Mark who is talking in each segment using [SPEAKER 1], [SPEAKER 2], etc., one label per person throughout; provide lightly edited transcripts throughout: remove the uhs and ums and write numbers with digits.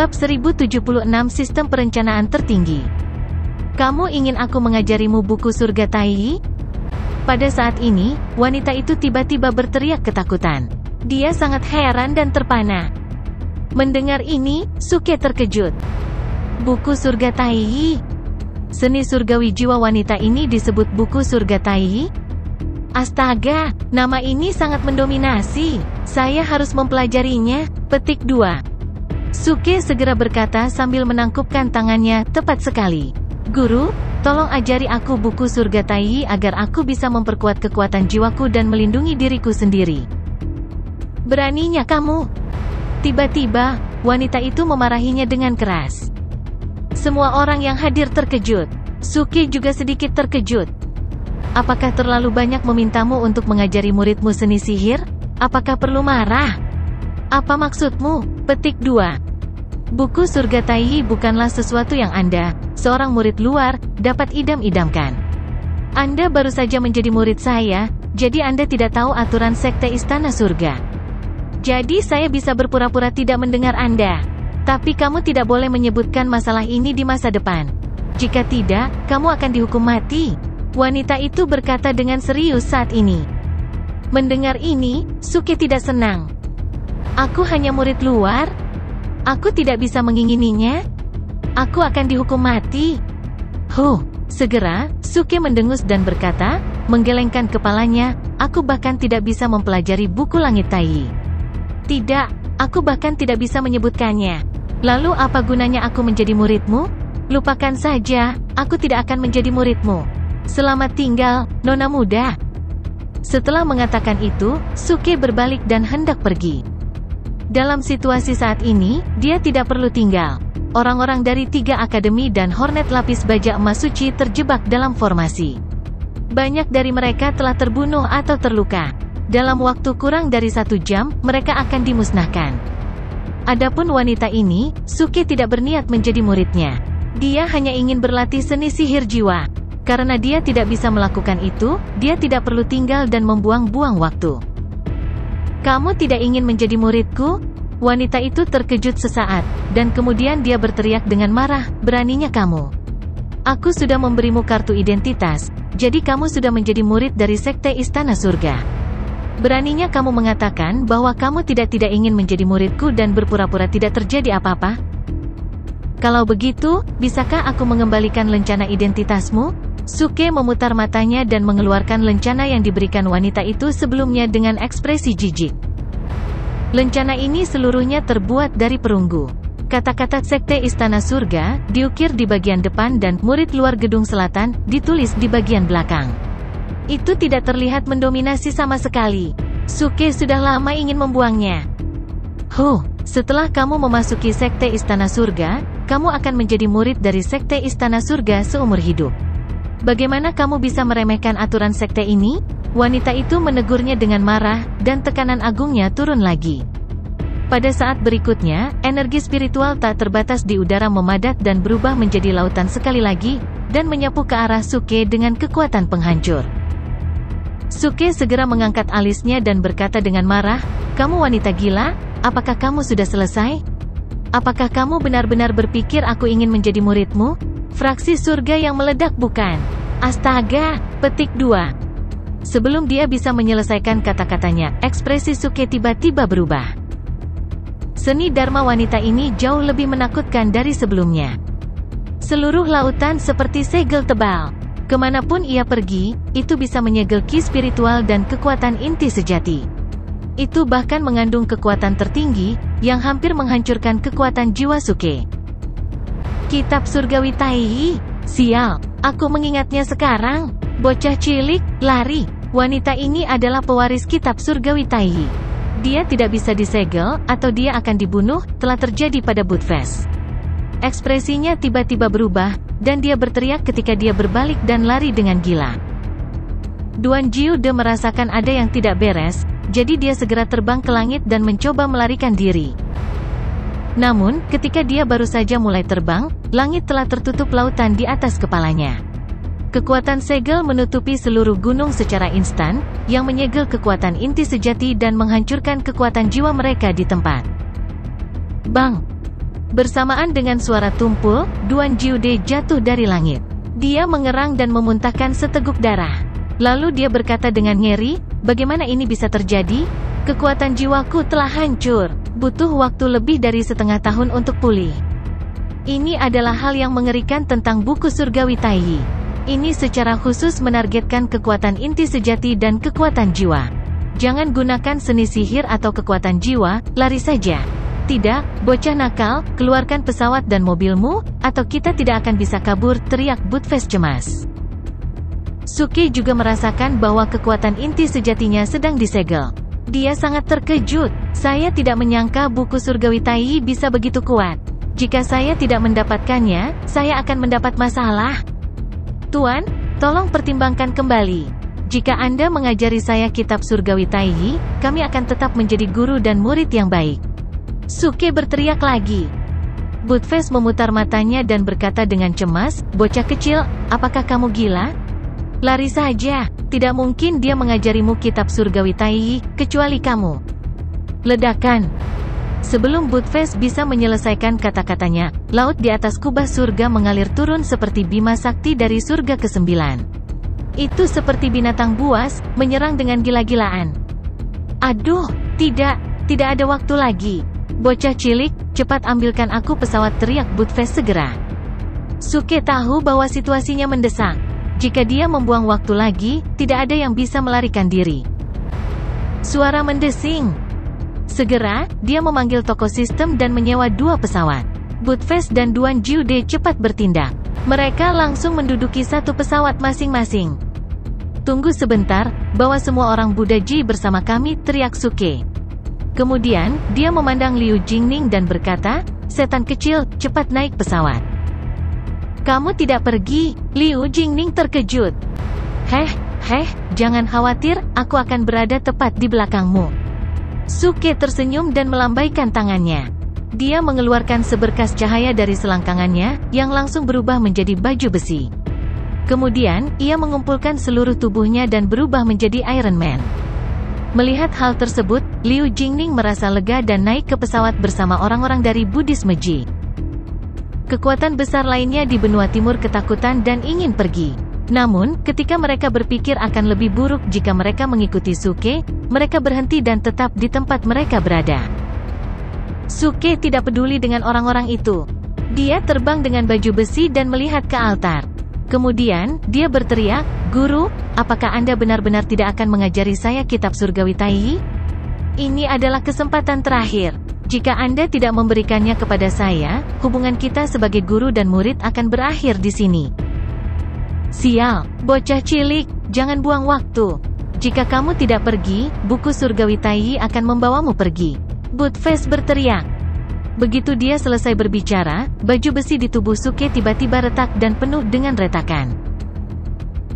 [SPEAKER 1] Bab 1076 Sistem Perencanaan Tertinggi. Kamu ingin aku mengajarimu buku surga Tai? Pada saat ini, wanita itu tiba-tiba berteriak ketakutan. Dia sangat heran dan terpana. Mendengar ini, Suke terkejut. Buku surga Tai? Seni surgawi jiwa wanita ini disebut buku surga Tai? Astaga, nama ini sangat mendominasi. Saya harus mempelajarinya. Petik 2. Suke segera berkata sambil menangkupkan tangannya, tepat sekali. Guru, tolong ajari aku buku surga Tai agar aku bisa memperkuat kekuatan jiwaku dan melindungi diriku sendiri. Beraninya kamu? Tiba-tiba, wanita itu memarahinya dengan keras. Semua orang yang hadir terkejut. Suke juga sedikit terkejut. Apakah terlalu banyak memintamu untuk mengajari muridmu seni sihir? Apakah perlu marah? Apa maksudmu? Petik 2. Buku surga Tai bukanlah sesuatu yang Anda, seorang murid luar, dapat idam-idamkan. Anda baru saja menjadi murid saya, jadi Anda tidak tahu aturan sekte Istana Surga. Jadi saya bisa berpura-pura tidak mendengar Anda. Tapi kamu tidak boleh menyebutkan masalah ini di masa depan. Jika tidak, kamu akan dihukum mati. Wanita itu berkata dengan serius saat ini. Mendengar ini, Suke tidak senang. Aku hanya murid luar. Aku tidak bisa mengingininya. Aku akan dihukum mati. Segera, Suke mendengus dan berkata, menggelengkan kepalanya, aku bahkan tidak bisa mempelajari buku langit Tai. Tidak, aku bahkan tidak bisa menyebutkannya. Lalu apa gunanya aku menjadi muridmu? Lupakan saja, aku tidak akan menjadi muridmu. Selamat tinggal, nona muda. Setelah mengatakan itu, Suke berbalik dan hendak pergi. Dalam situasi saat ini, dia tidak perlu tinggal. Orang-orang dari 3 akademi dan Hornet Lapis Baja Emas Suci terjebak dalam formasi. Banyak dari mereka telah terbunuh atau terluka. Dalam waktu kurang dari 1 jam, mereka akan dimusnahkan. Adapun wanita ini, Suke tidak berniat menjadi muridnya. Dia hanya ingin berlatih seni sihir jiwa. Karena dia tidak bisa melakukan itu, dia tidak perlu tinggal dan membuang-buang waktu. Kamu tidak ingin menjadi muridku? Wanita itu terkejut sesaat, dan kemudian dia berteriak dengan marah, beraninya kamu. Aku sudah memberimu kartu identitas, jadi kamu sudah menjadi murid dari Sekte Istana Surga. Beraninya kamu mengatakan bahwa kamu tidak ingin menjadi muridku dan berpura-pura tidak terjadi apa-apa? Kalau begitu, bisakah aku mengembalikan lencana identitasmu? Suke memutar matanya dan mengeluarkan lencana yang diberikan wanita itu sebelumnya dengan ekspresi jijik. Lencana ini seluruhnya terbuat dari perunggu. Kata-kata Sekte Istana Surga diukir di bagian depan dan murid luar gedung selatan ditulis di bagian belakang. Itu tidak terlihat mendominasi sama sekali. Suke sudah lama ingin membuangnya. Setelah kamu memasuki Sekte Istana Surga, kamu akan menjadi murid dari Sekte Istana Surga seumur hidup. Bagaimana kamu bisa meremehkan aturan sekte ini? Wanita itu menegurnya dengan marah, dan tekanan agungnya turun lagi. Pada saat berikutnya, energi spiritual tak terbatas di udara memadat dan berubah menjadi lautan sekali lagi, dan menyapu ke arah Suke dengan kekuatan penghancur. Suke segera mengangkat alisnya dan berkata dengan marah, kamu wanita gila, apakah kamu sudah selesai? Apakah kamu benar-benar berpikir aku ingin menjadi muridmu? Fraksi surga yang meledak bukan? Astaga, petik 2. Sebelum dia bisa menyelesaikan kata-katanya, ekspresi Suke tiba-tiba berubah. Seni Dharma wanita ini jauh lebih menakutkan dari sebelumnya. Seluruh lautan seperti segel tebal. Kemanapun ia pergi, itu bisa menyegel ki spiritual dan kekuatan inti sejati. Itu bahkan mengandung kekuatan tertinggi, yang hampir menghancurkan kekuatan jiwa Suke. Kitab Surgawi Tai. Sial, aku mengingatnya sekarang. Bocah cilik, lari. Wanita ini adalah pewaris Kitab Surgawi Tai. Dia tidak bisa disegel, atau dia akan dibunuh, telah terjadi pada Budfest. Ekspresinya tiba-tiba berubah, dan dia berteriak ketika dia berbalik dan lari dengan gila. Duan Jiude merasakan ada yang tidak beres, jadi dia segera terbang ke langit dan mencoba melarikan diri. Namun, ketika dia baru saja mulai terbang, langit telah tertutup lautan di atas kepalanya. Kekuatan segel menutupi seluruh gunung secara instan, yang menyegel kekuatan inti sejati dan menghancurkan kekuatan jiwa mereka di tempat. Bang! Bersamaan dengan suara tumpul, Duan Jiude jatuh dari langit. Dia mengerang dan memuntahkan seteguk darah. Lalu dia berkata dengan ngeri, "Bagaimana ini bisa terjadi? Kekuatan jiwaku telah hancur. Butuh waktu lebih dari setengah tahun untuk pulih." Ini adalah hal yang mengerikan tentang buku surgawi Taiyi. Ini secara khusus menargetkan kekuatan inti sejati dan kekuatan jiwa. Jangan gunakan seni sihir atau kekuatan jiwa, lari saja. "Tidak, bocah nakal, keluarkan pesawat dan mobilmu, atau kita tidak akan bisa kabur," teriak Buttface cemas. Suke juga merasakan bahwa kekuatan inti sejatinya sedang disegel. Dia sangat terkejut. "Saya tidak menyangka buku surgawi Taiyi bisa begitu kuat. Jika saya tidak mendapatkannya, saya akan mendapat masalah. Tuan, tolong pertimbangkan kembali. Jika Anda mengajari saya kitab surgawi Taiyi, kami akan tetap menjadi guru dan murid yang baik." Suke berteriak lagi. Buttface memutar matanya dan berkata dengan cemas, "Bocah kecil, apakah kamu gila? Lari saja, tidak mungkin dia mengajarimu kitab surgawi Taiyi, kecuali kamu." Ledakan. Sebelum Buttface bisa menyelesaikan kata-katanya, laut di atas kubah surga mengalir turun seperti bima sakti dari surga ke-9. Itu seperti binatang buas, menyerang dengan gila-gilaan. "Aduh, tidak ada waktu lagi. Bocah cilik, cepat ambilkan aku pesawat," teriak Buttface segera. Suke tahu bahwa situasinya mendesak. Jika dia membuang waktu lagi, tidak ada yang bisa melarikan diri. Suara mendesing. Segera, dia memanggil toko sistem dan menyewa 2 pesawat. Buttface dan Duan Jiude cepat bertindak. Mereka langsung menduduki 1 pesawat masing-masing. "Tunggu sebentar, bawa semua orang Buddha Ji bersama kami," teriak Suke. Kemudian, dia memandang Liu Jingning dan berkata, "Setan kecil, cepat naik pesawat." "Kamu tidak pergi?" Liu Jingning terkejut. Heh, jangan khawatir, aku akan berada tepat di belakangmu." Suke tersenyum dan melambaikan tangannya. Dia mengeluarkan seberkas cahaya dari selangkangannya, yang langsung berubah menjadi baju besi. Kemudian, ia mengumpulkan seluruh tubuhnya dan berubah menjadi Iron Man. Melihat hal tersebut, Liu Jingning merasa lega dan naik ke pesawat bersama orang-orang dari Buddhisme Ji. Kekuatan besar lainnya di benua timur ketakutan dan ingin pergi. Namun, ketika mereka berpikir akan lebih buruk jika mereka mengikuti Suke, mereka berhenti dan tetap di tempat mereka berada. Suke tidak peduli dengan orang-orang itu. Dia terbang dengan baju besi dan melihat ke altar. Kemudian, dia berteriak, "Guru, apakah Anda benar-benar tidak akan mengajari saya kitab surgawi Taiyi? Ini adalah kesempatan terakhir. Jika Anda tidak memberikannya kepada saya, hubungan kita sebagai guru dan murid akan berakhir di sini." "Sial, bocah cilik, jangan buang waktu. Jika kamu tidak pergi, buku surgawi Taiyi akan membawamu pergi," Buttface berteriak. Begitu dia selesai berbicara, baju besi di tubuh Suke tiba-tiba retak dan penuh dengan retakan.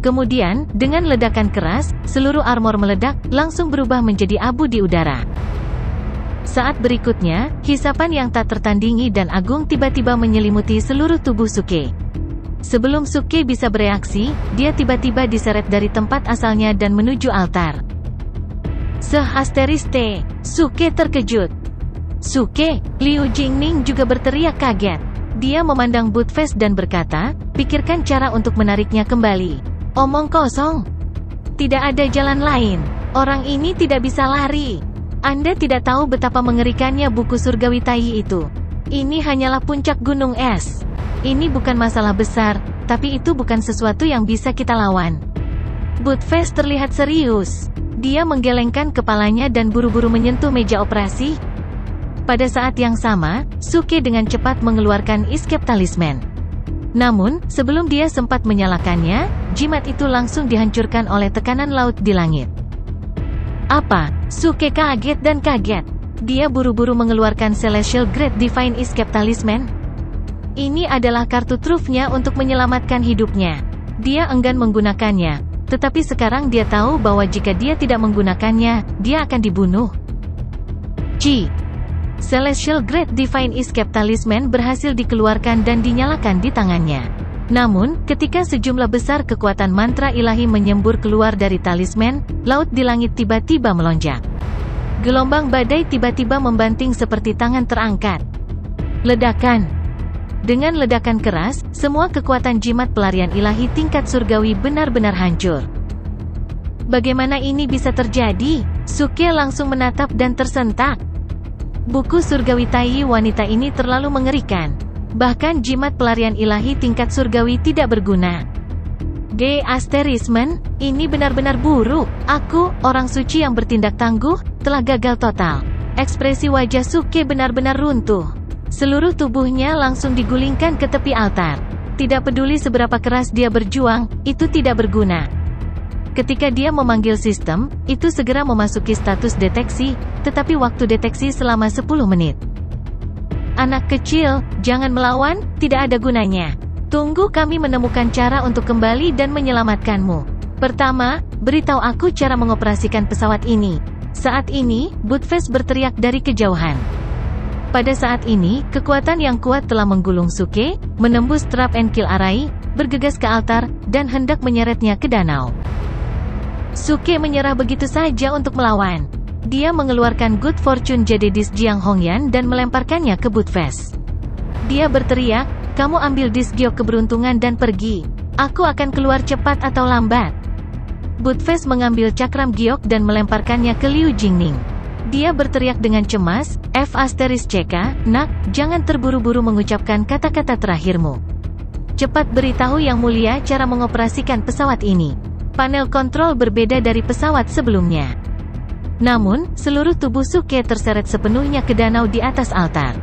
[SPEAKER 1] Kemudian, dengan ledakan keras, seluruh armor meledak, langsung berubah menjadi abu di udara. Saat berikutnya, hisapan yang tak tertandingi dan agung tiba-tiba menyelimuti seluruh tubuh Suke. Sebelum Suke bisa bereaksi, dia tiba-tiba diseret dari tempat asalnya dan menuju altar. "Sehasteriste!" Suke terkejut. "Suke!" Liu Jingning juga berteriak kaget. Dia memandang Buttface dan berkata, "Pikirkan cara untuk menariknya kembali." "Omong kosong. Tidak ada jalan lain. Orang ini tidak bisa lari. Anda tidak tahu betapa mengerikannya buku surgawi Taiyi itu. Ini hanyalah puncak gunung es. Ini bukan masalah besar, tapi itu bukan sesuatu yang bisa kita lawan." Buttface terlihat serius. Dia menggelengkan kepalanya dan buru-buru menyentuh meja operasi. Pada saat yang sama, Suke dengan cepat mengeluarkan escape talisman. Namun, sebelum dia sempat menyalakannya, jimat itu langsung dihancurkan oleh tekanan laut di langit. "Apa?" Suke kaget dan kaget. Dia buru-buru mengeluarkan Celestial Great Divine Escape Talisman. Ini adalah kartu trufnya untuk menyelamatkan hidupnya. Dia enggan menggunakannya, tetapi sekarang dia tahu bahwa jika dia tidak menggunakannya, dia akan dibunuh. Celestial Great Divine Escape Talisman berhasil dikeluarkan dan dinyalakan di tangannya. Namun, ketika sejumlah besar kekuatan mantra ilahi menyembur keluar dari talisman, laut di langit tiba-tiba melonjak. Gelombang badai tiba-tiba membanting seperti tangan terangkat. Ledakan. Dengan ledakan keras, semua kekuatan jimat pelarian ilahi tingkat surgawi benar-benar hancur. Bagaimana ini bisa terjadi? Suke langsung menatap dan tersentak. Buku surgawi Taiyi wanita ini terlalu mengerikan. Bahkan jimat pelarian ilahi tingkat surgawi tidak berguna. Asterismen, ini benar-benar buruk. Aku, orang suci yang bertindak tangguh, telah gagal total. Ekspresi wajah Suke benar-benar runtuh. Seluruh tubuhnya langsung digulingkan ke tepi altar. Tidak peduli seberapa keras dia berjuang, itu tidak berguna. Ketika dia memanggil sistem, itu segera memasuki status deteksi, tetapi waktu deteksi selama 10 menit. Anak kecil, jangan melawan, tidak ada gunanya. Tunggu kami menemukan cara untuk kembali dan menyelamatkanmu. Pertama, beritahu aku cara mengoperasikan pesawat ini. Saat ini, Buttfast berteriak dari kejauhan. Pada saat ini, kekuatan yang kuat telah menggulung Suke, menembus trap and kill Arai, bergegas ke altar, dan hendak menyeretnya ke danau. Suke menyerah begitu saja untuk melawan. Dia mengeluarkan Good Fortune Jadedis Jiang Hongyan dan melemparkannya ke Buttfast. Dia berteriak, kamu ambil dis giok keberuntungan dan pergi. Aku akan keluar cepat atau lambat. Buttfast mengambil cakram giok dan melemparkannya ke Liu Jingning. Dia berteriak dengan cemas, F***CK, nak, jangan terburu-buru mengucapkan kata-kata terakhirmu. Cepat beritahu Yang Mulia cara mengoperasikan pesawat ini. Panel kontrol berbeda dari pesawat sebelumnya. Namun, seluruh tubuh Suke terseret sepenuhnya ke danau di atas altar.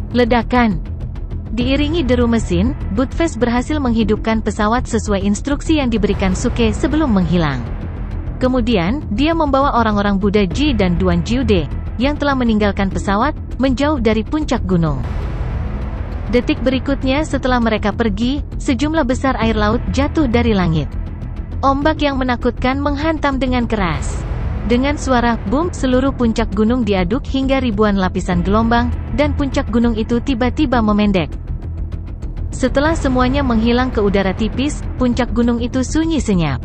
[SPEAKER 1] Ledakan. Diiringi deru mesin, Buttfast berhasil menghidupkan pesawat sesuai instruksi yang diberikan Suke sebelum menghilang. Kemudian, dia membawa orang-orang Buddha Ji dan Duan Jiude, yang telah meninggalkan pesawat, menjauh dari puncak gunung. Detik berikutnya setelah mereka pergi, sejumlah besar air laut jatuh dari langit. Ombak yang menakutkan menghantam dengan keras. Dengan suara boom, seluruh puncak gunung diaduk hingga ribuan lapisan gelombang, dan puncak gunung itu tiba-tiba memendek. Setelah semuanya menghilang ke udara tipis, puncak gunung itu sunyi senyap.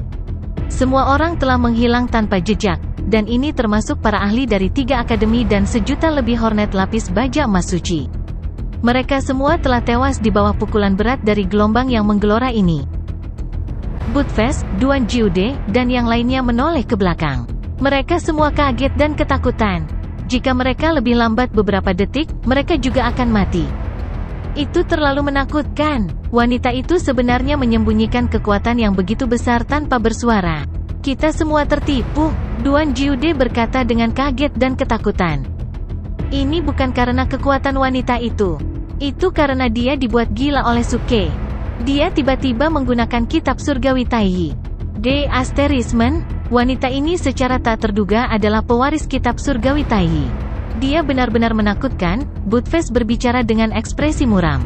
[SPEAKER 1] Semua orang telah menghilang tanpa jejak, dan ini termasuk para ahli dari 3 akademi dan 1 juta lebih hornet lapis baja emas suci. Mereka semua telah tewas di bawah pukulan berat dari gelombang yang menggelora ini. Buttfast, Duan Jiude, dan yang lainnya menoleh ke belakang. Mereka semua kaget dan ketakutan. Jika mereka lebih lambat beberapa detik, mereka juga akan mati. Itu terlalu menakutkan. Wanita itu sebenarnya menyembunyikan kekuatan yang begitu besar tanpa bersuara. Kita semua tertipu, Duan Jiude berkata dengan kaget dan ketakutan. Ini bukan karena kekuatan wanita itu. Itu karena dia dibuat gila oleh Suke. Dia tiba-tiba menggunakan kitab surgawi Taiyi. Asterismen, wanita ini secara tak terduga adalah pewaris kitab surgawi Taiyi. Dia benar-benar menakutkan, Buttfast berbicara dengan ekspresi muram.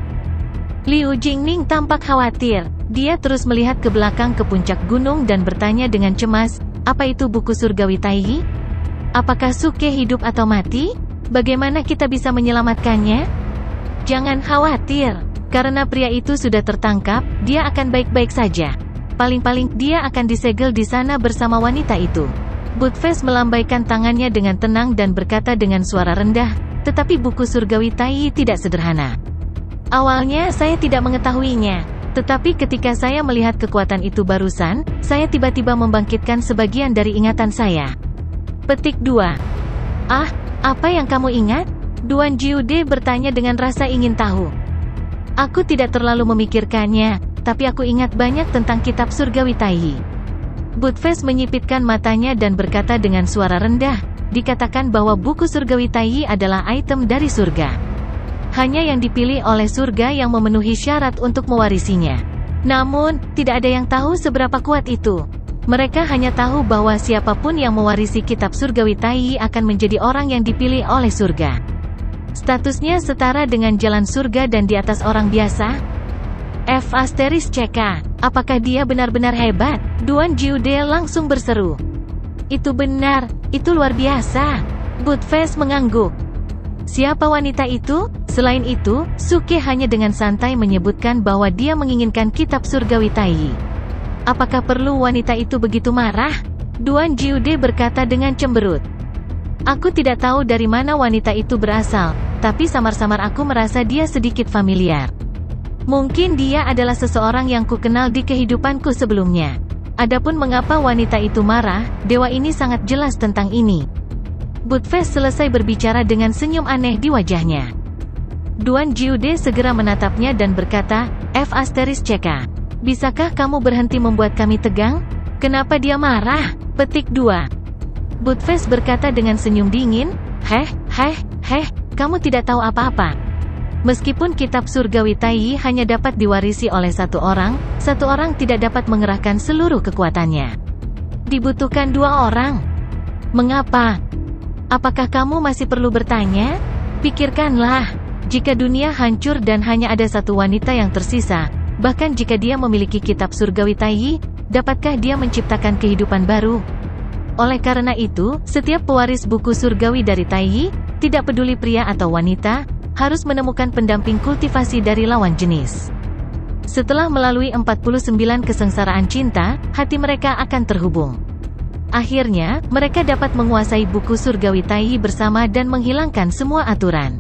[SPEAKER 1] Liu Jingning tampak khawatir. Dia terus melihat ke belakang ke puncak gunung dan bertanya dengan cemas, apa itu buku surgawi Taiyi? Apakah Suke hidup atau mati? Bagaimana kita bisa menyelamatkannya? Jangan khawatir, karena pria itu sudah tertangkap, dia akan baik-baik saja. Paling-paling, dia akan disegel di sana bersama wanita itu. Buttfast melambaikan tangannya dengan tenang dan berkata dengan suara rendah, tetapi buku surgawi Taiyi tidak sederhana. Awalnya saya tidak mengetahuinya, tetapi ketika saya melihat kekuatan itu barusan, saya tiba-tiba membangkitkan sebagian dari ingatan saya. Petik 2. Ah, apa yang kamu ingat? Duan Jiude bertanya dengan rasa ingin tahu. Aku tidak terlalu memikirkannya, tapi aku ingat banyak tentang kitab surgawi Taiyi. Buttfast menyipitkan matanya dan berkata dengan suara rendah, dikatakan bahwa buku surgawi Taiyi adalah item dari surga. Hanya yang dipilih oleh surga yang memenuhi syarat untuk mewarisinya. Namun, tidak ada yang tahu seberapa kuat itu. Mereka hanya tahu bahwa siapapun yang mewarisi kitab surgawi Taiyi akan menjadi orang yang dipilih oleh surga. Statusnya setara dengan jalan surga dan di atas orang biasa. F***CK, apakah dia benar-benar hebat? Duan Jiude langsung berseru. Itu benar, itu luar biasa. Buttfast mengangguk. Siapa wanita itu? Selain itu, Suke hanya dengan santai menyebutkan bahwa dia menginginkan kitab surgawi Taiyi. Apakah perlu wanita itu begitu marah? Duan Jiude berkata dengan cemberut. Aku tidak tahu dari mana wanita itu berasal, tapi samar-samar aku merasa dia sedikit familiar. Mungkin dia adalah seseorang yang kukenal di kehidupanku sebelumnya. Adapun mengapa wanita itu marah, dewa ini sangat jelas tentang ini. Budfest selesai berbicara dengan senyum aneh di wajahnya. Duan Jiude segera menatapnya dan berkata, F***CK. Bisakah kamu berhenti membuat kami tegang? Kenapa dia marah? Petik 2. Budfest berkata dengan senyum dingin, kamu tidak tahu apa-apa. Meskipun kitab surgawi Taiyi hanya dapat diwarisi oleh satu orang tidak dapat mengerahkan seluruh kekuatannya. Dibutuhkan 2 orang. Mengapa? Apakah kamu masih perlu bertanya? Pikirkanlah, jika dunia hancur dan hanya ada satu wanita yang tersisa, bahkan jika dia memiliki kitab surgawi Taiyi, dapatkah dia menciptakan kehidupan baru? Oleh karena itu, setiap pewaris buku surgawi dari Taiyi, tidak peduli pria atau wanita, harus menemukan pendamping kultivasi dari lawan jenis. Setelah melalui 49 kesengsaraan cinta, hati mereka akan terhubung. Akhirnya, mereka dapat menguasai buku surgawi Taiyi bersama dan menghilangkan semua aturan.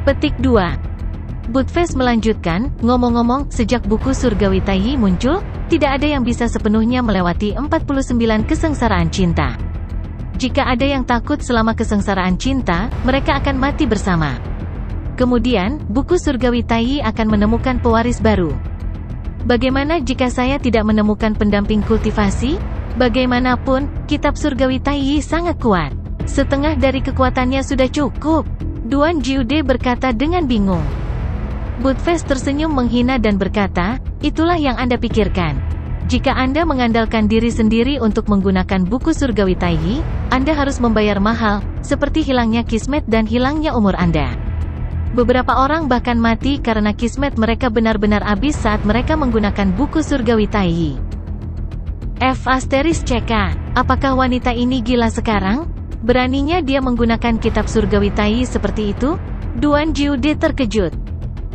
[SPEAKER 1] Petik 2. Budfest melanjutkan, ngomong-ngomong, sejak buku surgawi Taiyi muncul, tidak ada yang bisa sepenuhnya melewati 49 kesengsaraan cinta. Jika ada yang takut selama kesengsaraan cinta, mereka akan mati bersama. Kemudian, buku surgawi Taiyi akan menemukan pewaris baru. Bagaimana jika saya tidak menemukan pendamping kultivasi? Bagaimanapun, kitab surgawi Taiyi sangat kuat. Setengah dari kekuatannya sudah cukup. Duan Jiude berkata dengan bingung. Budfest tersenyum menghina dan berkata, itulah yang Anda pikirkan. Jika Anda mengandalkan diri sendiri untuk menggunakan buku surgawi Taiyi, Anda harus membayar mahal, seperti hilangnya kismet dan hilangnya umur Anda. Beberapa orang bahkan mati karena kismet mereka benar-benar habis saat mereka menggunakan buku surgawi Taiyi. F***CK. Apakah wanita ini gila sekarang? Beraninya dia menggunakan kitab surgawi Taiyi seperti itu? Duan Jiude terkejut.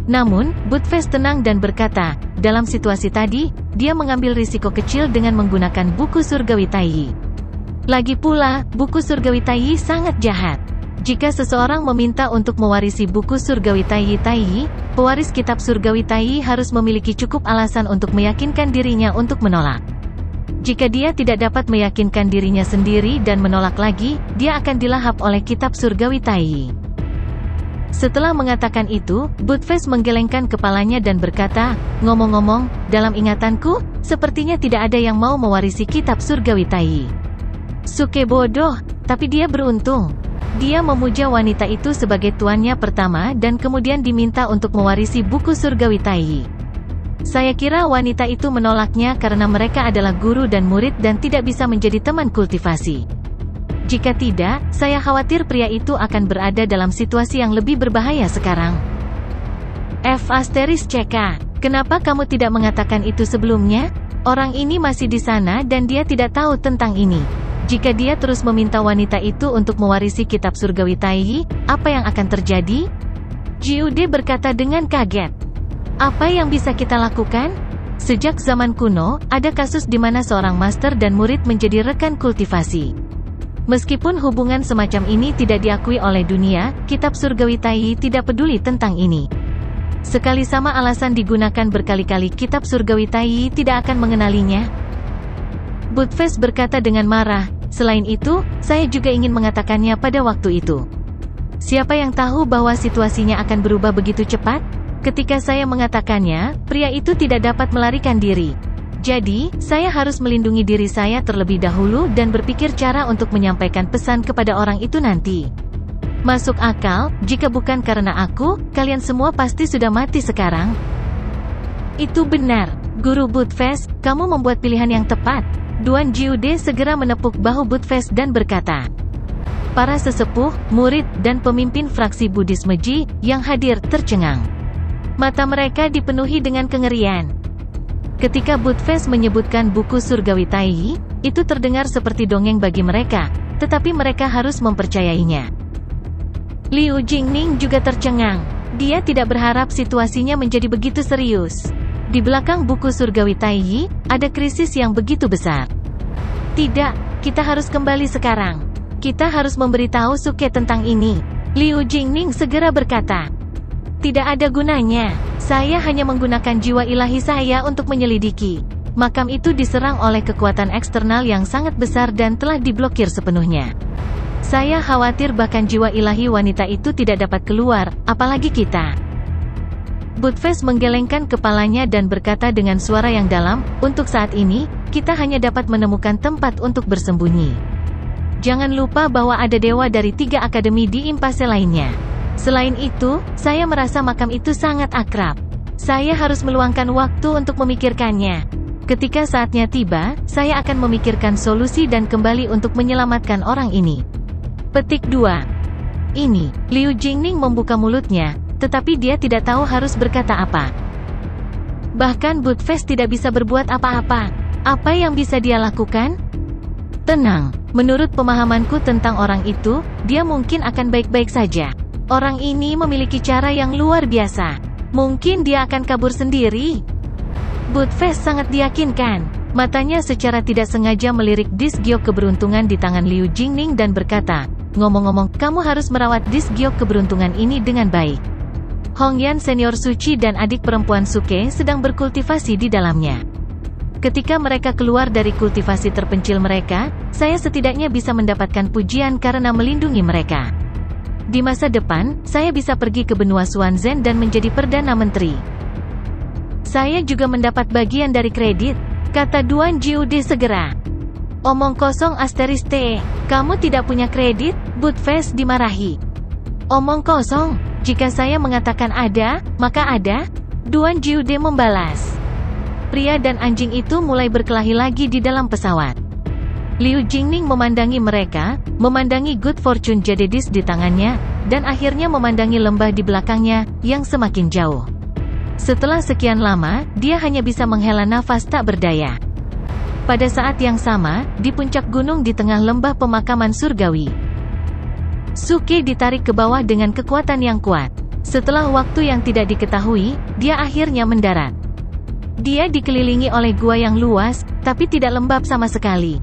[SPEAKER 1] Namun, Budfest tenang dan berkata, dalam situasi tadi, dia mengambil risiko kecil dengan menggunakan buku surgawi Taiyi. Lagi pula, buku surgawi Taiyi sangat jahat. Jika seseorang meminta untuk mewarisi buku surgawi Taiyi, pewaris kitab surgawi Taiyi harus memiliki cukup alasan untuk meyakinkan dirinya untuk menolak. Jika dia tidak dapat meyakinkan dirinya sendiri dan menolak lagi, dia akan dilahap oleh kitab surgawi Taiyi. Setelah mengatakan itu, Budfest menggelengkan kepalanya dan berkata, ngomong-ngomong, dalam ingatanku, sepertinya tidak ada yang mau mewarisi kitab surgawi Taiyi. Suke bodoh, tapi dia beruntung. Dia memuja wanita itu sebagai tuannya pertama dan kemudian diminta untuk mewarisi buku surgawi Taiyi. Saya kira wanita itu menolaknya karena mereka adalah guru dan murid dan tidak bisa menjadi teman kultivasi. Jika tidak, saya khawatir pria itu akan berada dalam situasi yang lebih berbahaya sekarang. F***CK. Kenapa kamu tidak mengatakan itu sebelumnya? Orang ini masih di sana dan dia tidak tahu tentang ini. Jika dia terus meminta wanita itu untuk mewarisi kitab surgawi Taiyi, apa yang akan terjadi? Jiude berkata dengan kaget. Apa yang bisa kita lakukan? Sejak zaman kuno, ada kasus di mana seorang master dan murid menjadi rekan kultivasi. Meskipun hubungan semacam ini tidak diakui oleh dunia, kitab surgawi Taiyi tidak peduli tentang ini. Sekali sama alasan digunakan berkali-kali, kitab surgawi Taiyi tidak akan mengenalinya. Budfest berkata dengan marah, selain itu, saya juga ingin mengatakannya pada waktu itu. Siapa yang tahu bahwa situasinya akan berubah begitu cepat? Ketika saya mengatakannya, pria itu tidak dapat melarikan diri. Jadi, saya harus melindungi diri saya terlebih dahulu dan berpikir cara untuk menyampaikan pesan kepada orang itu nanti. Masuk akal, jika bukan karena aku, kalian semua pasti sudah mati sekarang. Itu benar, Guru Budfest, kamu membuat pilihan yang tepat. Duan Jiude segera menepuk bahu Budfest dan berkata. Para sesepuh, murid, dan pemimpin fraksi Buddhisme Ji, yang hadir tercengang. Mata mereka dipenuhi dengan kengerian. Ketika Budfest menyebutkan buku surgawi Taiyi, itu terdengar seperti dongeng bagi mereka, tetapi mereka harus mempercayainya. Liu Jingning juga tercengang. Dia tidak berharap situasinya menjadi begitu serius. Di belakang buku surgawi Taiyi, ada krisis yang begitu besar. Tidak, kita harus kembali sekarang. Kita harus memberitahu Suke tentang ini. Liu Jingning segera berkata. Tidak ada gunanya. Saya hanya menggunakan jiwa ilahi saya untuk menyelidiki. Makam itu diserang oleh kekuatan eksternal yang sangat besar dan telah diblokir sepenuhnya. Saya khawatir bahkan jiwa ilahi wanita itu tidak dapat keluar, apalagi kita. Budfest menggelengkan kepalanya dan berkata dengan suara yang dalam, untuk saat ini, kita hanya dapat menemukan tempat untuk bersembunyi. Jangan lupa bahwa ada dewa dari 3 akademi di Impasse lainnya. Selain itu, saya merasa makam itu sangat akrab. Saya harus meluangkan waktu untuk memikirkannya. Ketika saatnya tiba, saya akan memikirkan solusi dan kembali untuk menyelamatkan orang ini. Petik 2. Ini, Liu Jingning membuka mulutnya, tetapi dia tidak tahu harus berkata apa. Bahkan Budfest tidak bisa berbuat apa-apa. Apa yang bisa dia lakukan? Tenang, menurut pemahamanku tentang orang itu, dia mungkin akan baik-baik saja. Orang ini memiliki cara yang luar biasa. Mungkin dia akan kabur sendiri. Budfest sangat diyakinkan. Matanya secara tidak sengaja melirik disk giok keberuntungan di tangan Liu Jingning dan berkata, ngomong-ngomong, kamu harus merawat disk giok keberuntungan ini dengan baik. Hongyan senior suci dan adik perempuan Suke sedang berkultivasi di dalamnya. Ketika mereka keluar dari kultivasi terpencil mereka, saya setidaknya bisa mendapatkan pujian karena melindungi mereka. Di masa depan, saya bisa pergi ke benua Suanzhen dan menjadi Perdana Menteri. Saya juga mendapat bagian dari kredit, kata Duan Jiude segera. Omong kosong asterisk T, kamu tidak punya kredit, Budfest dimarahi. Omong kosong, jika saya mengatakan ada, maka ada, Duan Jiude membalas. Pria dan anjing itu mulai berkelahi lagi di dalam pesawat. Liu Jingning memandangi mereka, memandangi Good Fortune Jadedis di tangannya, dan akhirnya memandangi lembah di belakangnya, yang semakin jauh. Setelah sekian lama, dia hanya bisa menghela nafas tak berdaya. Pada saat yang sama, di puncak gunung di tengah lembah pemakaman surgawi, Suke ditarik ke bawah dengan kekuatan yang kuat. Setelah waktu yang tidak diketahui, dia akhirnya mendarat. Dia dikelilingi oleh gua yang luas, tapi tidak lembab sama sekali.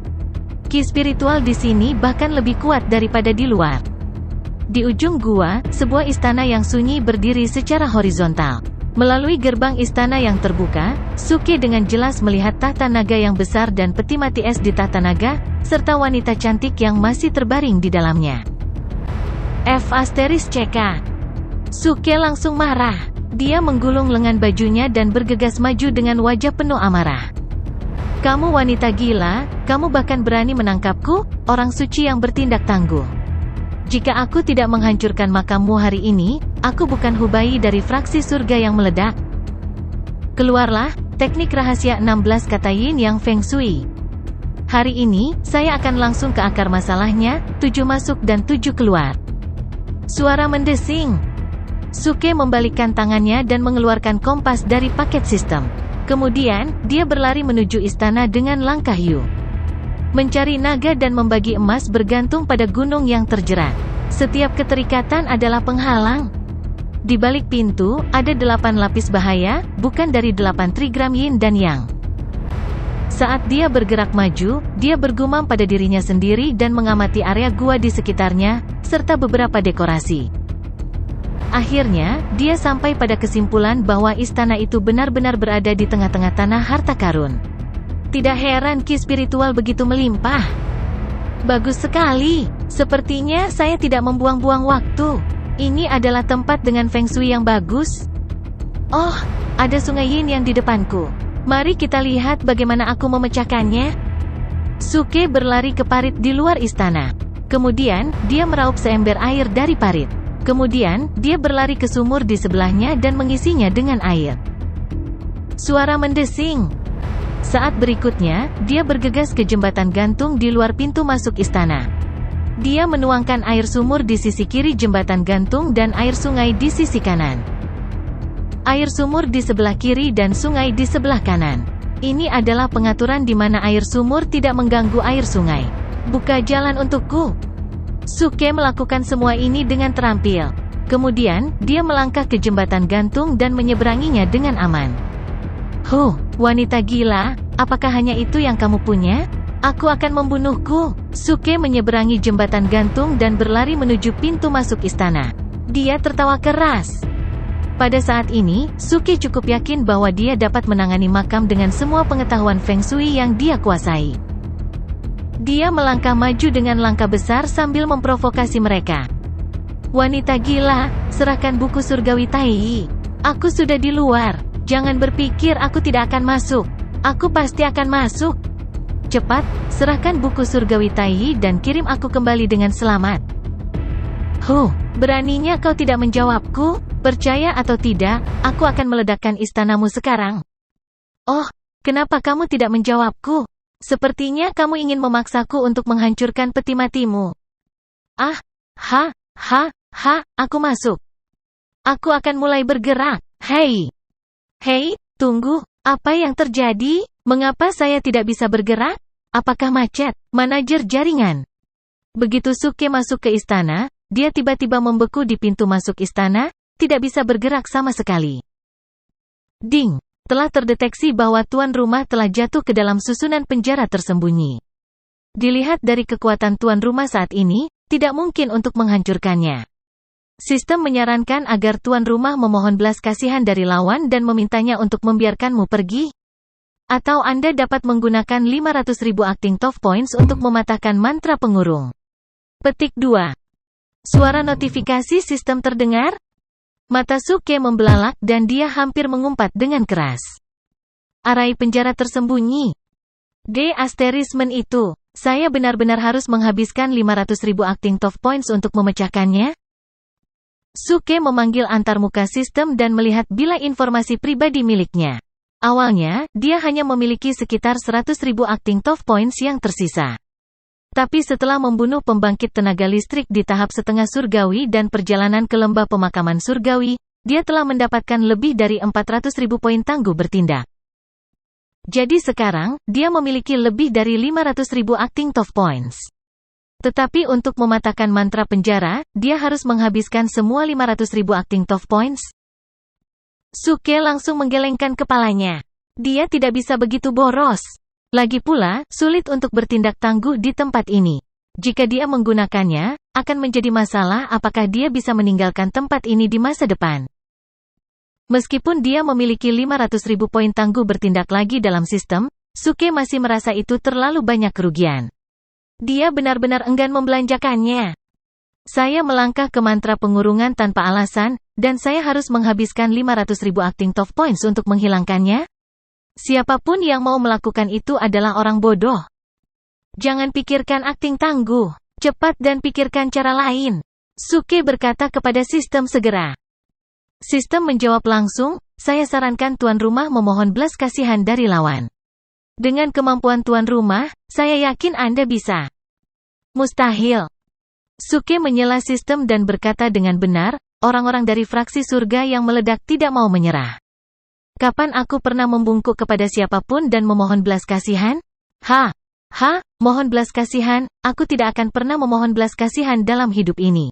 [SPEAKER 1] Ki spiritual di sini bahkan lebih kuat daripada di luar. Di ujung gua, sebuah istana yang sunyi berdiri secara horizontal. Melalui gerbang istana yang terbuka, Suke dengan jelas melihat tahta naga yang besar dan peti mati es di tahta naga, serta wanita cantik yang masih terbaring di dalamnya. *CK. Suke langsung marah. Dia menggulung lengan bajunya dan bergegas maju dengan wajah penuh amarah. Kamu wanita gila, kamu bahkan berani menangkapku, orang suci yang bertindak tangguh. Jika aku tidak menghancurkan makammu hari ini, aku bukan Hubai dari fraksi surga yang meledak. Keluarlah, teknik rahasia 16 kata Yin Yang Feng Shui. Hari ini, saya akan langsung ke akar masalahnya, 7 masuk dan 7 keluar. Suara mendesing. Suke membalikkan tangannya dan mengeluarkan kompas dari paket sistem. Kemudian, dia berlari menuju istana dengan langkah Yu. Mencari naga dan membagi emas bergantung pada gunung yang terjerat. Setiap keterikatan adalah penghalang. Di balik pintu, ada 8 lapis bahaya, bukan dari 8 trigram yin dan yang. Saat dia bergerak maju, dia bergumam pada dirinya sendiri dan mengamati area gua di sekitarnya, serta beberapa dekorasi. Akhirnya, dia sampai pada kesimpulan bahwa istana itu benar-benar berada di tengah-tengah tanah harta karun. Tidak heran ki spiritual begitu melimpah. Bagus sekali. Sepertinya saya tidak membuang-buang waktu. Ini adalah tempat dengan feng shui yang bagus. Oh, ada sungai Yin yang di depanku. Mari kita lihat bagaimana aku memecahkannya. Suke berlari ke parit di luar istana. Kemudian, dia meraup seember air dari parit. Kemudian, dia berlari ke sumur di sebelahnya dan mengisinya dengan air. Suara mendesing. Saat berikutnya, dia bergegas ke jembatan gantung di luar pintu masuk istana. Dia menuangkan air sumur di sisi kiri jembatan gantung dan air sungai di sisi kanan. Air sumur di sebelah kiri dan sungai di sebelah kanan. Ini adalah pengaturan di mana air sumur tidak mengganggu air sungai. Buka jalan untukku. Suke melakukan semua ini dengan terampil. Kemudian, dia melangkah ke jembatan gantung dan menyeberanginya dengan aman. Wanita gila, apakah hanya itu yang kamu punya? Aku akan membunuhku. Suke menyeberangi jembatan gantung dan berlari menuju pintu masuk istana. Dia tertawa keras. Pada saat ini, Suke cukup yakin bahwa dia dapat menangani makam dengan semua pengetahuan Feng Shui yang dia kuasai. Dia melangkah maju dengan langkah besar sambil memprovokasi mereka. Wanita gila, serahkan buku surgawi Tai. Aku sudah di luar. Jangan berpikir aku tidak akan masuk. Aku pasti akan masuk. Cepat, serahkan buku surgawi Tai dan kirim aku kembali dengan selamat. Beraninya kau tidak menjawabku? Percaya atau tidak, aku akan meledakkan istanamu sekarang. Oh, kenapa kamu tidak menjawabku? Sepertinya kamu ingin memaksaku untuk menghancurkan peti matimu. Aku masuk. Aku akan mulai bergerak. Hei, tunggu, apa yang terjadi? Mengapa saya tidak bisa bergerak? Apakah macet? Manajer jaringan. Begitu Suke masuk ke istana, dia tiba-tiba membeku di pintu masuk istana, tidak bisa bergerak sama sekali. Ding! Telah terdeteksi bahwa tuan rumah telah jatuh ke dalam susunan penjara tersembunyi. Dilihat dari kekuatan tuan rumah saat ini, tidak mungkin untuk menghancurkannya. Sistem menyarankan agar tuan rumah memohon belas kasihan dari lawan dan memintanya untuk membiarkanmu pergi. Atau Anda dapat menggunakan 500.000 acting tough points untuk mematahkan mantra pengurung. Petik 2. Suara notifikasi sistem terdengar? Mata Suke membelalak dan dia hampir mengumpat dengan keras. Arai penjara tersembunyi. Asterismen itu. Saya benar-benar harus menghabiskan 500.000 acting tough points untuk memecahkannya? Suke memanggil antarmuka sistem dan melihat bilah informasi pribadi miliknya. Awalnya, dia hanya memiliki sekitar 100.000 acting tough points yang tersisa. Tapi setelah membunuh pembangkit tenaga listrik di tahap setengah surgawi dan perjalanan ke lembah pemakaman surgawi, dia telah mendapatkan lebih dari 400.000 poin tangguh bertindak. Jadi sekarang, dia memiliki lebih dari 500.000 acting tough points. Tetapi untuk mematahkan mantra penjara, dia harus menghabiskan semua 500.000 acting tough points. Suke langsung menggelengkan kepalanya. Dia tidak bisa begitu boros. Lagi pula, sulit untuk bertindak tangguh di tempat ini. Jika dia menggunakannya, akan menjadi masalah apakah dia bisa meninggalkan tempat ini di masa depan. Meskipun dia memiliki 500.000 poin tangguh bertindak lagi dalam sistem, Suke masih merasa itu terlalu banyak kerugian. Dia benar-benar enggan membelanjakannya. Saya melangkah ke mantra pengurungan tanpa alasan, dan saya harus menghabiskan 500.000 acting tough points untuk menghilangkannya? Siapapun yang mau melakukan itu adalah orang bodoh. Jangan pikirkan akting tangguh. Cepat dan pikirkan cara lain. Suke berkata kepada sistem segera. Sistem menjawab langsung, saya sarankan tuan rumah memohon belas kasihan dari lawan. Dengan kemampuan tuan rumah, saya yakin Anda bisa. Mustahil. Suke menyela sistem dan berkata dengan benar, orang-orang dari fraksi surga yang meledak tidak mau menyerah. Kapan aku pernah membungkuk kepada siapapun dan memohon belas kasihan? Mohon belas kasihan, aku tidak akan pernah memohon belas kasihan dalam hidup ini.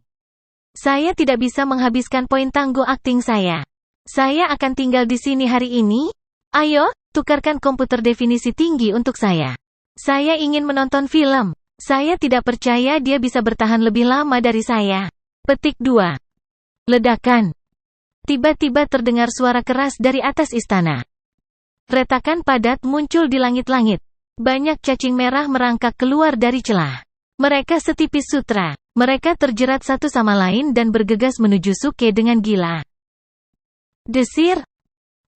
[SPEAKER 1] Saya tidak bisa menghabiskan poin tangguh akting saya. Saya akan tinggal di sini hari ini. Ayo, tukarkan komputer definisi tinggi untuk saya. Saya ingin menonton film. Saya tidak percaya dia bisa bertahan lebih lama dari saya. Petik 2. Ledakan. Tiba-tiba terdengar suara keras dari atas istana. Retakan padat muncul di langit-langit. Banyak cacing merah merangkak keluar dari celah. Mereka setipis sutra. Mereka terjerat satu sama lain dan bergegas menuju Suke dengan gila. Desir.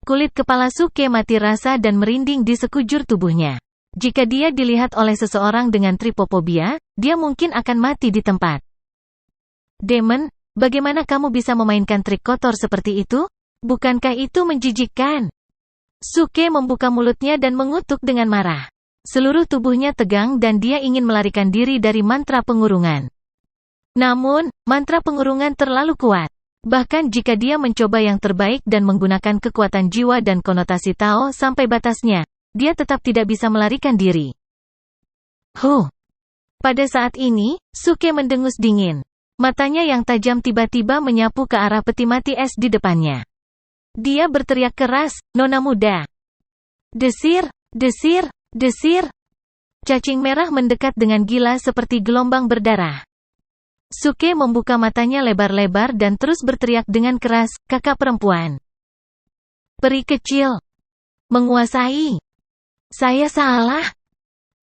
[SPEAKER 1] Kulit kepala Suke mati rasa dan merinding di sekujur tubuhnya. Jika dia dilihat oleh seseorang dengan tripofobia, dia mungkin akan mati di tempat. Demon. Bagaimana kamu bisa memainkan trik kotor seperti itu? Bukankah itu menjijikkan? Suke membuka mulutnya dan mengutuk dengan marah. Seluruh tubuhnya tegang dan dia ingin melarikan diri dari mantra pengurungan. Namun, mantra pengurungan terlalu kuat. Bahkan jika dia mencoba yang terbaik dan menggunakan kekuatan jiwa dan konotasi Tao sampai batasnya, dia tetap tidak bisa melarikan diri. Pada saat ini, Suke mendengus dingin. Matanya yang tajam tiba-tiba menyapu ke arah peti mati es di depannya. Dia berteriak keras, "Nona muda! Desir, desir, desir!" Cacing merah mendekat dengan gila seperti gelombang berdarah. Suke membuka matanya lebar-lebar dan terus berteriak dengan keras, "Kakak perempuan. Peri kecil. Menguasai. Saya salah.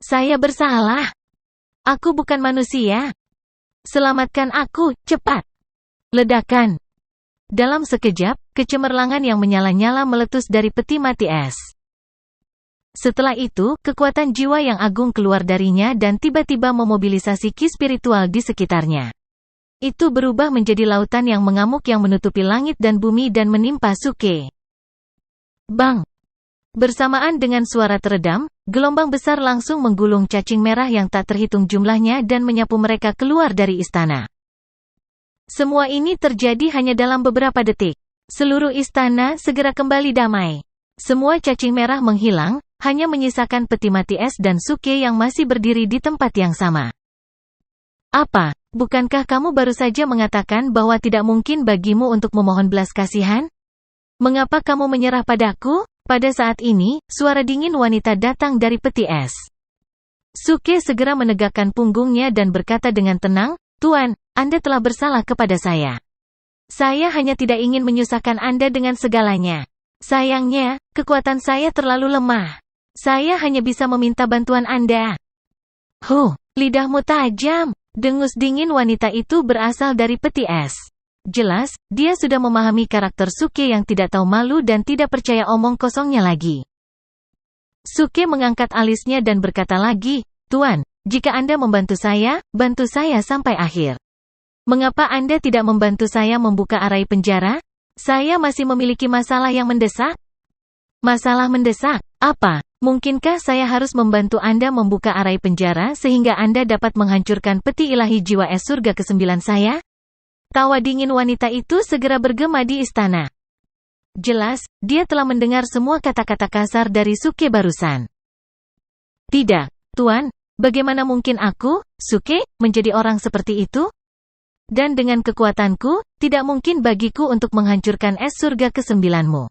[SPEAKER 1] Saya bersalah. Aku bukan manusia. Selamatkan aku, cepat." Ledakan. Dalam sekejap, kecemerlangan yang menyala-nyala meletus dari peti mati es. Setelah itu, kekuatan jiwa yang agung keluar darinya dan tiba-tiba memobilisasi ki spiritual di sekitarnya. Itu berubah menjadi lautan yang mengamuk yang menutupi langit dan bumi dan menimpa Suke. Bang! Bersamaan dengan suara teredam, gelombang besar langsung menggulung cacing merah yang tak terhitung jumlahnya dan menyapu mereka keluar dari istana. Semua ini terjadi hanya dalam beberapa detik. Seluruh istana segera kembali damai. Semua cacing merah menghilang, hanya menyisakan peti mati es dan Suke yang masih berdiri di tempat yang sama. Apa? Bukankah kamu baru saja mengatakan bahwa tidak mungkin bagimu untuk memohon belas kasihan? Mengapa kamu menyerah padaku? Pada saat ini, suara dingin wanita datang dari peti es. Suke segera menegakkan punggungnya dan berkata dengan tenang, "Tuan, Anda telah bersalah kepada saya. Saya hanya tidak ingin menyusahkan Anda dengan segalanya. Sayangnya, kekuatan saya terlalu lemah. Saya hanya bisa meminta bantuan Anda." Lidahmu tajam. Dengus dingin wanita itu berasal dari peti es. Jelas, dia sudah memahami karakter Suke yang tidak tahu malu dan tidak percaya omong kosongnya lagi. Suke mengangkat alisnya dan berkata lagi, "Tuan, jika Anda membantu saya, bantu saya sampai akhir. Mengapa Anda tidak membantu saya membuka arai penjara? Saya masih memiliki masalah yang mendesak." "Masalah mendesak? Apa? Mungkinkah saya harus membantu Anda membuka arai penjara sehingga Anda dapat menghancurkan peti ilahi jiwa es surga ke-9 saya?" Tawa dingin wanita itu segera bergema di istana. Jelas, dia telah mendengar semua kata-kata kasar dari Suke barusan. "Tidak, Tuan, bagaimana mungkin aku, Suke, menjadi orang seperti itu? Dan dengan kekuatanku, tidak mungkin bagiku untuk menghancurkan es surga ke-9-mu.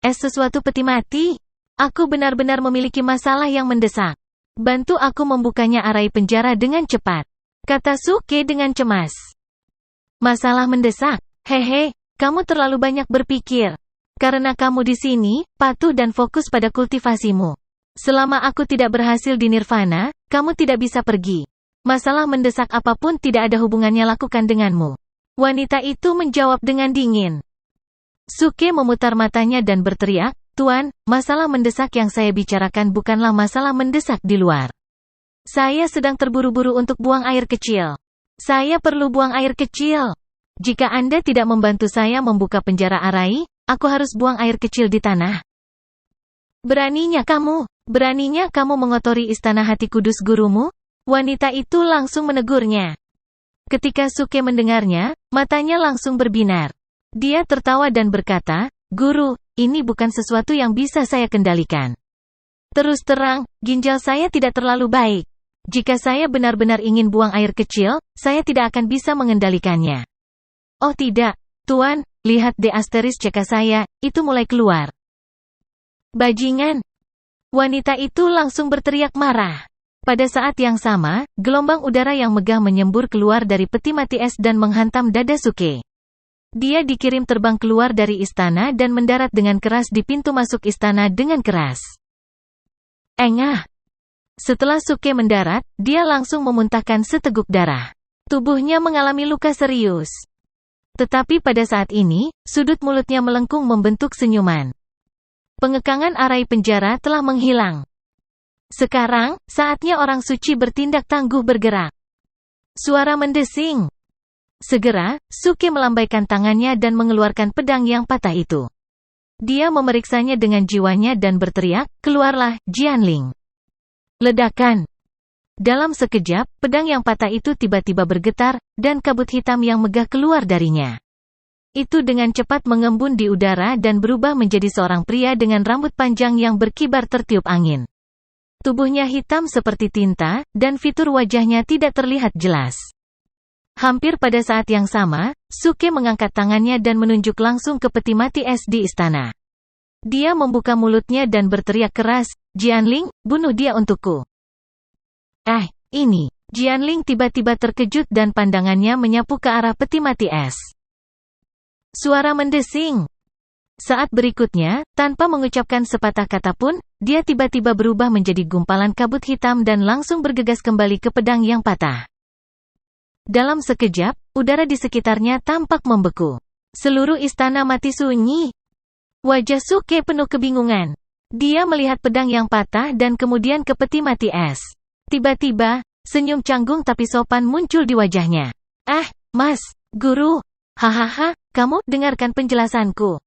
[SPEAKER 1] Es sesuatu peti mati. Aku benar-benar memiliki masalah yang mendesak. Bantu aku membukanya arai penjara dengan cepat," kata Suke dengan cemas. "Masalah mendesak? Hehe, kamu terlalu banyak berpikir. Karena kamu di sini, patuh dan fokus pada kultivasimu. Selama aku tidak berhasil di Nirvana, kamu tidak bisa pergi. Masalah mendesak apapun tidak ada hubungannya lakukan denganmu." Wanita itu menjawab dengan dingin. Suke memutar matanya dan berteriak, "Tuan, masalah mendesak yang saya bicarakan bukanlah masalah mendesak di luar. Saya sedang terburu-buru untuk buang air kecil. Saya perlu buang air kecil. Jika Anda tidak membantu saya membuka penjara arai, aku harus buang air kecil di tanah." Beraninya kamu mengotori istana hati kudus gurumu?" Wanita itu langsung menegurnya. Ketika Suke mendengarnya, matanya langsung berbinar. Dia tertawa dan berkata, "Guru, ini bukan sesuatu yang bisa saya kendalikan. Terus terang, ginjal saya tidak terlalu baik. Jika saya benar-benar ingin buang air kecil, saya tidak akan bisa mengendalikannya." "Oh tidak, Tuan, lihat D asterisk CK saya, itu mulai keluar." "Bajingan!" Wanita itu langsung berteriak marah. Pada saat yang sama, gelombang udara yang megah menyembur keluar dari peti mati es dan menghantam dada Suke. Dia dikirim terbang keluar dari istana dan mendarat dengan keras di pintu masuk istana dengan keras. Engah! Setelah Suke mendarat, dia langsung memuntahkan seteguk darah. Tubuhnya mengalami luka serius. Tetapi pada saat ini, sudut mulutnya melengkung membentuk senyuman. Pengekangan arai penjara telah menghilang. Sekarang, saatnya orang suci bertindak tangguh bergerak. Suara mendesing. Segera, Suke melambaikan tangannya dan mengeluarkan pedang yang patah itu. Dia memeriksanya dengan jiwanya dan berteriak, "Keluarlah, Jianling!" Ledakan. Dalam sekejap, pedang yang patah itu tiba-tiba bergetar, dan kabut hitam yang megah keluar darinya. Itu dengan cepat mengembun di udara dan berubah menjadi seorang pria dengan rambut panjang yang berkibar tertiup angin. Tubuhnya hitam seperti tinta, dan fitur wajahnya tidak terlihat jelas. Hampir pada saat yang sama, Suke mengangkat tangannya dan menunjuk langsung ke peti mati es di istana. Dia membuka mulutnya dan berteriak keras, "Jianling, bunuh dia untukku." Ini. Jianling tiba-tiba terkejut dan pandangannya menyapu ke arah peti mati es. Suara mendesing. Saat berikutnya, tanpa mengucapkan sepatah kata pun, dia tiba-tiba berubah menjadi gumpalan kabut hitam dan langsung bergegas kembali ke pedang yang patah. Dalam sekejap, udara di sekitarnya tampak membeku. Seluruh istana mati sunyi. Wajah Suke penuh kebingungan. Dia melihat pedang yang patah dan kemudian ke peti mati es. Tiba-tiba, senyum canggung tapi sopan muncul di wajahnya. Mas, guru. Hahaha, kamu dengarkan penjelasanku.